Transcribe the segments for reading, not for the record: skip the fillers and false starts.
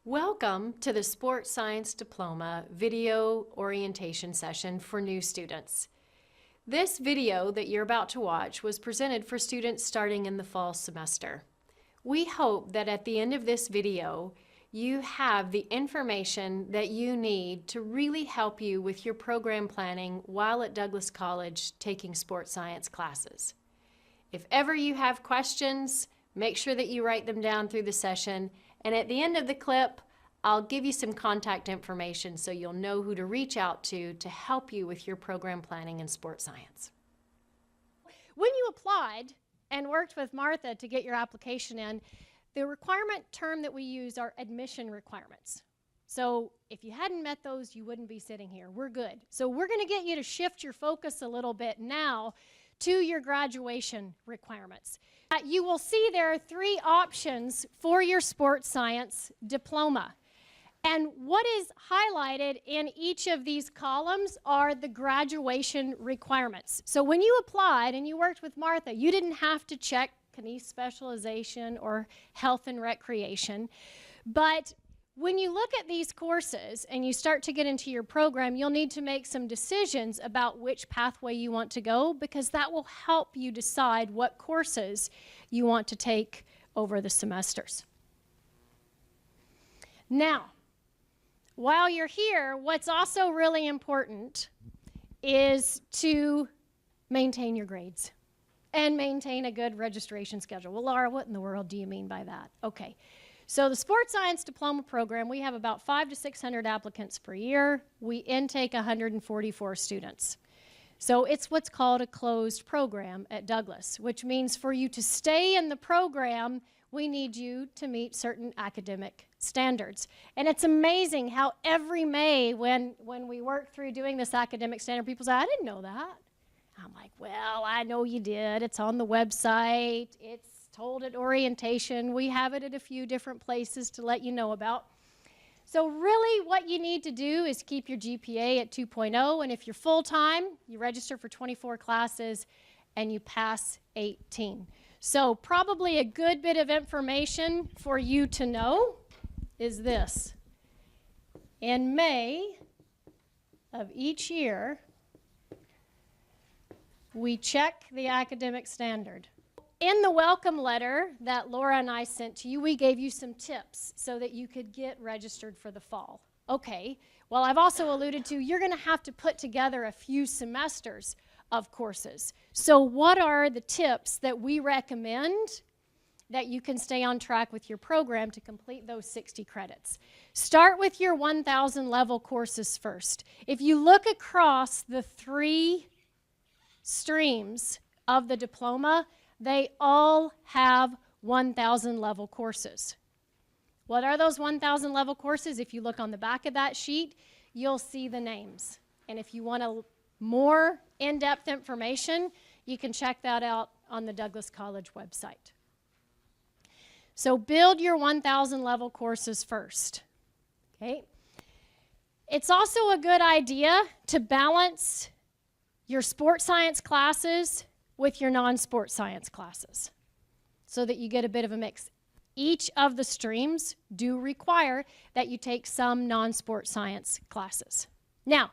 Welcome to the Sports Science Diploma video orientation session for new students. This video that you're about to watch was presented for students starting in the fall semester. We hope that at the end of this video, you have the information that you need to really help you with your program planning while at Douglas College taking sports science classes. If ever you have questions, make sure that you write them down through the session. And at the end of the clip, I'll give you some contact information so you'll know who to reach out to help you with your program planning in sports science. When you applied and worked with Martha to get your application in, the requirement term that we use are admission requirements. So if you hadn't met those, you wouldn't be sitting here. We're good. So we're going to get you to shift your focus a little bit now to your graduation requirements. You will see there are three options for your sports science diploma. And what is highlighted in each of these columns are the graduation requirements. So when you applied and you worked with Martha, you didn't have to check kines specialization or health and recreation. But when you look at these courses and you start to get into your program, you'll need to make some decisions about which pathway you want to go, because that will help you decide what courses you want to take over the semesters. Now, while you're here, what's also really important is to maintain your grades and maintain a good registration schedule. Well, Laura, what in the world do you mean by that? Okay. So the Sports Science Diploma program, we have about 500 to 600 applicants per year. We intake 144 students. So it's what's called a closed program at Douglas, which means for you to stay in the program, we need you to meet certain academic standards. And it's amazing how every May when we work through doing this academic standard, people say, I didn't know that. I'm like, well, I know you did. It's on the website. It's told at orientation. We have it at a few different places to let you know about. So really what you need to do is keep your GPA at 2.0, and if you're full-time, you register for 24 classes and you pass 18. So probably a good bit of information for you to know is this. In May of each year, we check the academic standard. In the welcome letter that Laura and I sent to you, we gave you some tips so that you could get registered for the fall. Okay, well, I've also alluded to you're going to have to put together a few semesters of courses. So what are the tips that we recommend that you can stay on track with your program to complete those 60 credits? Start with your 1,000 level courses first. If you look across the three streams of the diploma, they all have 1,000 level courses. What are those 1,000 level courses? If you look on the back of that sheet, you'll see the names. And if you want more in-depth information, you can check that out on the Douglas College website. So build your 1,000 level courses first. Okay? It's also a good idea to balance your sports science classes with your non-sports science classes so that you get a bit of a mix. Each of the streams do require that you take some non-sports science classes. Now,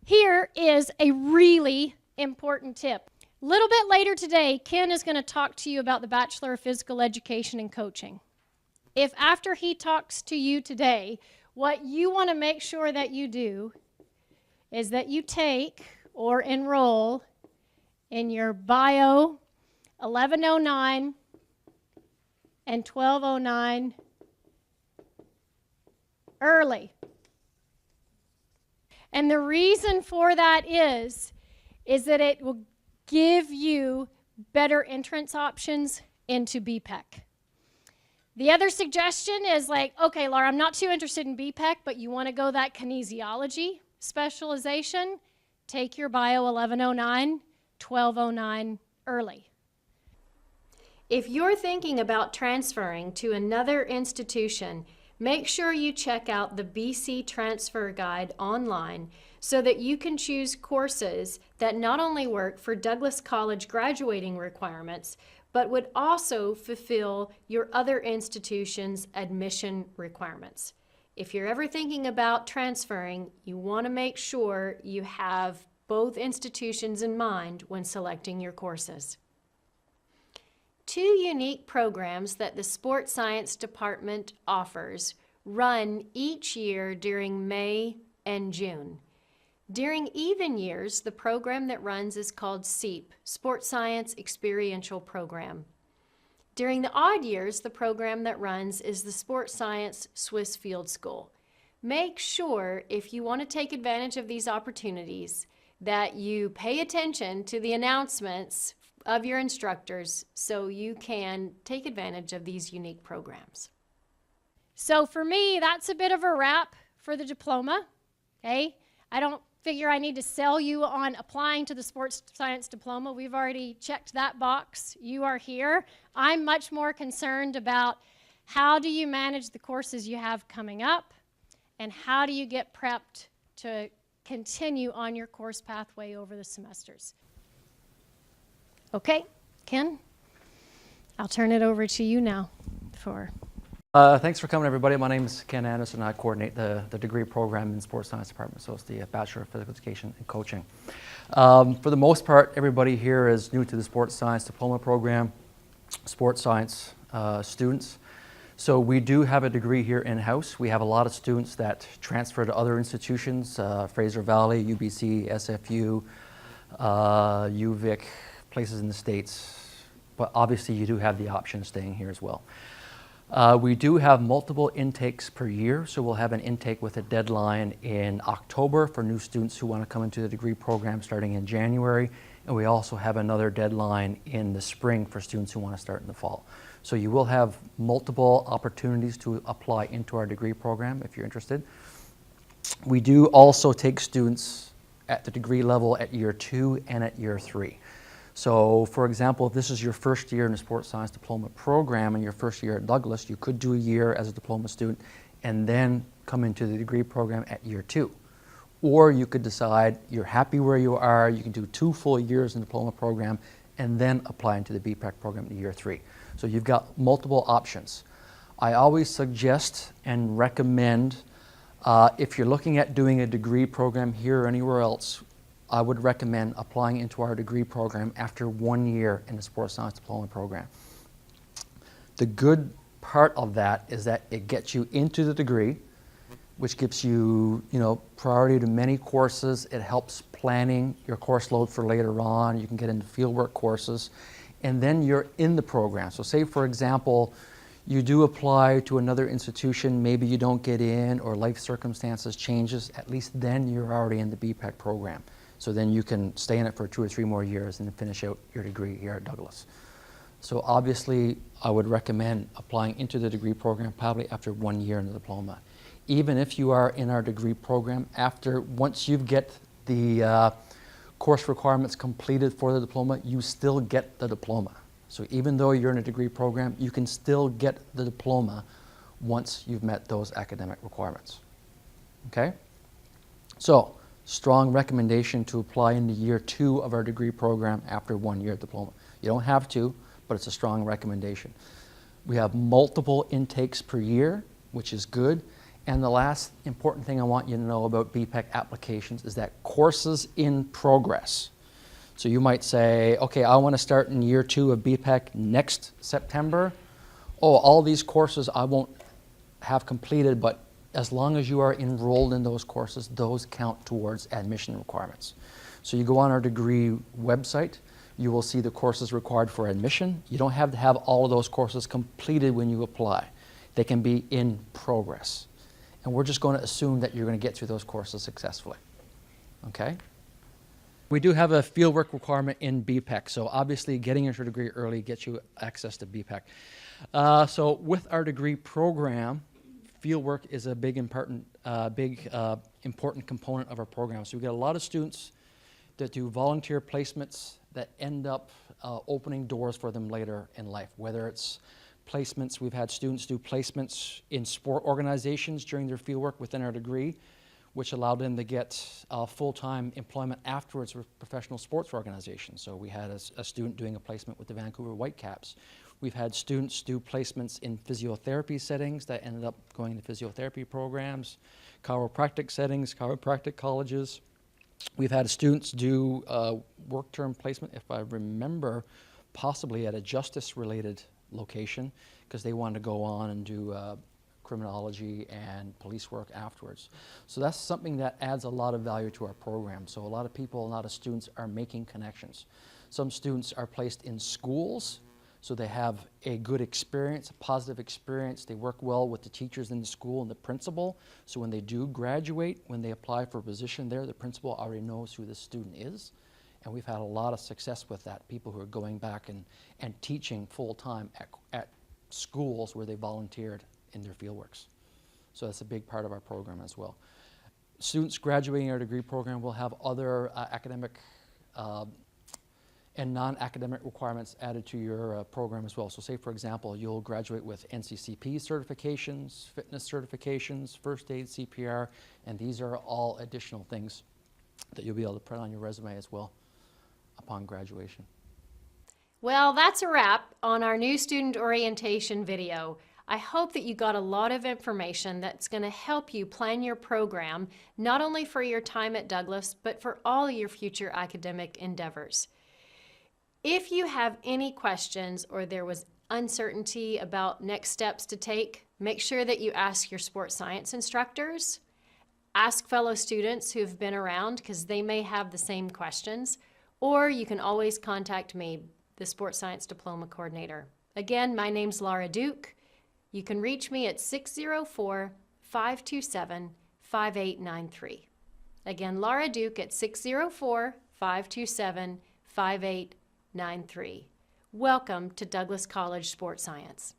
here is a really important tip. A little bit later today, Ken is going to talk to you about the Bachelor of Physical Education and Coaching. If after he talks to you today, what you want to make sure that you do is that you take or enroll in your bio 1109 and 1209 early. And the reason for that is that it will give you better entrance options into BPEC. The other suggestion is like, okay, Laura, I'm not too interested in BPEC, but you want to go that kinesiology specialization, take your bio 1109, 1209 early. If you're thinking about transferring to another institution, make sure you check out the BC Transfer Guide online so that you can choose courses that not only work for Douglas College graduating requirements, but would also fulfill your other institution's admission requirements. If you're ever thinking about transferring, you want to make sure you have both institutions in mind when selecting your courses. Two unique programs that the Sports Science Department offers run each year during May and June. During even years, the program that runs is called SEEP, Sports Science Experiential Program. During the odd years, the program that runs is the Sports Science Swiss Field School. Make sure, if you want to take advantage of these opportunities, that you pay attention to the announcements of your instructors so you can take advantage of these unique programs. So for me, that's a bit of a wrap for the diploma, okay? I don't figure I need to sell you on applying to the Sports Science Diploma. We've already checked that box. You are here. I'm much more concerned about how do you manage the courses you have coming up, and how do you get prepped to continue on your course pathway over the semesters. Okay, Ken, I'll turn it over to you now for... Thanks for coming, everybody. My name is Ken Anderson. I coordinate the degree program in Sports Science Department, so it's the Bachelor of Physical Education and Coaching. For the most part, everybody here is new to the Sports Science Diploma program, sports science students. So we do have a degree here in-house. We have a lot of students that transfer to other institutions, Fraser Valley, UBC, SFU, UVic, places in the States. But obviously you do have the option of staying here as well. We do have multiple intakes per year, so we'll have an intake with a deadline in October for new students who want to come into the degree program starting in January, and we also have another deadline in the spring for students who want to start in the fall. So you will have multiple opportunities to apply into our degree program if you're interested. We do also take students at the degree level at year 2 and at year 3. So, for example, if this is your first year in the Sports Science Diploma program and your first year at Douglas, you could do a year as a diploma student and then come into the degree program at year 2. Or you could decide you're happy where you are, you can do 2 full years in the diploma program and then apply into the BPAC program in year 3. So you've got multiple options. I always suggest and recommend, if you're looking at doing a degree program here or anywhere else, I would recommend applying into our degree program after 1 year in the Sports Science Diploma program. The good part of that is that it gets you into the degree, which gives you, priority to many courses. It helps planning your course load for later on. You can get into fieldwork courses, and then you're in the program. So say, for example, you do apply to another institution, maybe you don't get in or life circumstances changes, at least then you're already in the BPAC program. So then you can stay in it for 2 or 3 more years and then finish out your degree here at Douglas. So obviously, I would recommend applying into the degree program probably after 1 year in the diploma. Even if you are in our degree program, once you get the course requirements completed for the diploma, you still get the diploma. So even though you're in a degree program, you can still get the diploma once you've met those academic requirements. Okay? So, strong recommendation to apply into year 2 of our degree program after 1 year diploma. You don't have to, but it's a strong recommendation. We have multiple intakes per year, which is good. And the last important thing I want you to know about BPAC applications is that courses in progress. So you might say, okay, I want to start in year 2 of BPAC next September. Oh, all these courses I won't have completed, but as long as you are enrolled in those courses, those count towards admission requirements. So you go on our degree website, you will see the courses required for admission. You don't have to have all of those courses completed when you apply. They can be in progress. And we're just going to assume that you're going to get through those courses successfully. Okay? We do have a fieldwork requirement in BPAC, so obviously getting into your degree early gets you access to BPAC. So with our degree program, fieldwork is a big important component of our program. So we get a lot of students that do volunteer placements that end up opening doors for them later in life, whether it's placements. We've had students do placements in sport organizations during their fieldwork within our degree. which allowed them to get full-time employment afterwards with professional sports organizations. So we had a student doing a placement with the Vancouver Whitecaps. We've had students do placements in physiotherapy settings that ended up going to physiotherapy programs, chiropractic settings, chiropractic colleges. We've had students do work term placement, if I remember, possibly at a justice-related location, because they wanted to go on and do criminology and police work afterwards. So that's something that adds a lot of value to our program. So a lot of people, a lot of students are making connections. Some students are placed in schools, so they have a good experience, a positive experience. They work well with the teachers in the school and the principal. So when they do graduate, when they apply for a position there, the principal already knows who the student is. And we've had a lot of success with that, people who are going back and teaching full-time at schools where they volunteered in their fieldworks. So that's a big part of our program as well. Students graduating our degree program will have other academic and non-academic requirements added to your program as well. So say, for example, you'll graduate with NCCP certifications, fitness certifications, first aid, CPR, and these are all additional things that you'll be able to put on your resume as well upon graduation. Well, that's a wrap on our new student orientation video. I hope that you got a lot of information that's going to help you plan your program, not only for your time at Douglas, but for all your future academic endeavors. If you have any questions or there was uncertainty about next steps to take, make sure that you ask your sports science instructors, ask fellow students who have been around because they may have the same questions, or you can always contact me, the Sports Science Diploma Coordinator. Again, my name's Laura Duke. You can reach me at 604-527-5893. Again, Laura Duke at 604-527-5893. Welcome to Douglas College Sports Science.